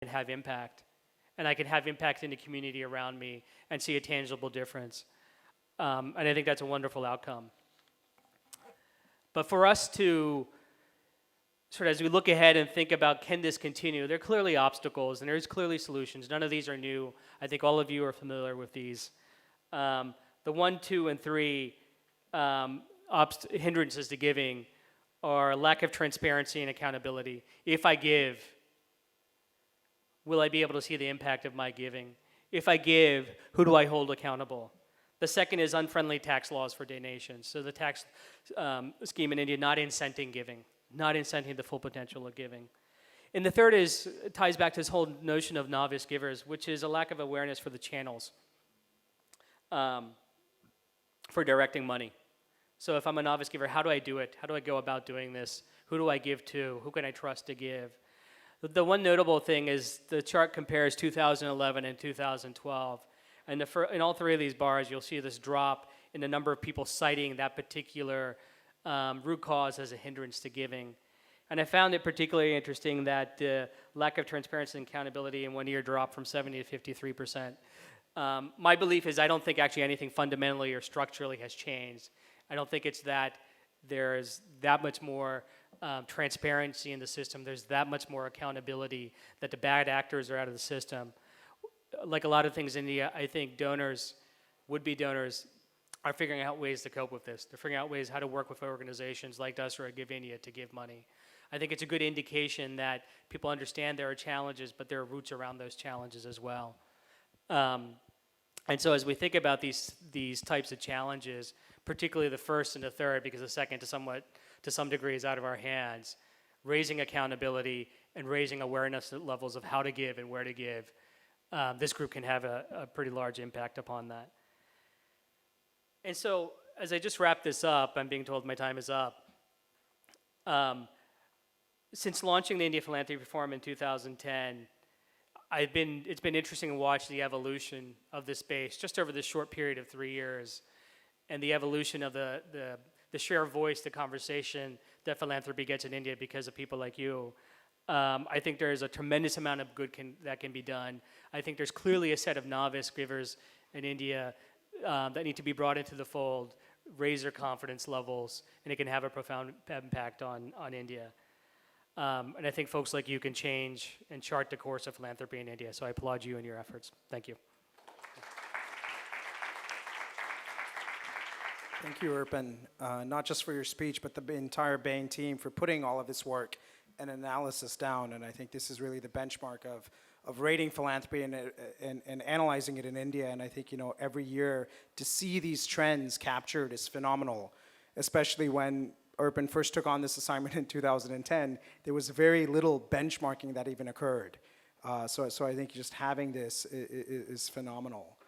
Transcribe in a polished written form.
and have impact. And I can have impact in the community around me and see a tangible difference. And I think that's a wonderful outcome. But for us to sort of, as we look ahead and think about, can this continue, there are clearly obstacles and there's clearly solutions. None of these are new. I think all of you are familiar with these. The 1, 2, and 3 hindrances to giving are lack of transparency and accountability. If I give, will I be able to see the impact of my giving? If I give, who do I hold accountable? The second is unfriendly tax laws for donations. So the tax scheme in India not incenting giving, not incenting the full potential of giving. And the third ties back to this whole notion of novice givers, which is a lack of awareness for the channels for directing money. So if I'm a novice giver, how do I do it? How do I go about doing this? Who do I give to? Who can I trust to give? The one notable thing is the chart compares 2011 and 2012. And in all three of these bars, you'll see this drop in the number of people citing that particular root cause as a hindrance to giving. And I found it particularly interesting that the lack of transparency and accountability in 1 year dropped from 70 to 53%. My belief is I don't think actually anything fundamentally or structurally has changed. I don't think it's that there's that much more transparency in the system. There's that much more accountability, that the bad actors are out of the system. Like a lot of things in India, I think donors, would-be donors, are figuring out ways to cope with this. They're figuring out ways how to work with organizations like Dasra Give India to give money. I think it's a good indication that people understand there are challenges, but there are roots around those challenges as well. And so as we think about these types of challenges, particularly the first and the third, because the second to some degree is out of our hands, raising accountability and raising awareness levels of how to give and where to give, this group can have a pretty large impact upon that. And so as I just wrap this up, I'm being told my time is up. Since launching the India Philanthropy Forum in 2010, it's been interesting to watch the evolution of this space just over this short period of 3 years, and the evolution of the share of voice, the conversation that philanthropy gets in India because of people like you. I think there's a tremendous amount of good that can be done. I think there's clearly a set of novice givers in India that need to be brought into the fold, raise their confidence levels, and it can have a profound impact on India. And I think folks like you can change and chart the course of philanthropy in India. So I applaud you and your efforts. Thank you. Thank you, Urban, not just for your speech, but the entire Bain team for putting all of this work and analysis down. And I think this is really the benchmark of rating philanthropy and analyzing it in India. And I think, every year to see these trends captured is phenomenal, especially when Urban first took on this assignment in 2010. There was very little benchmarking that even occurred. So I think just having this is phenomenal.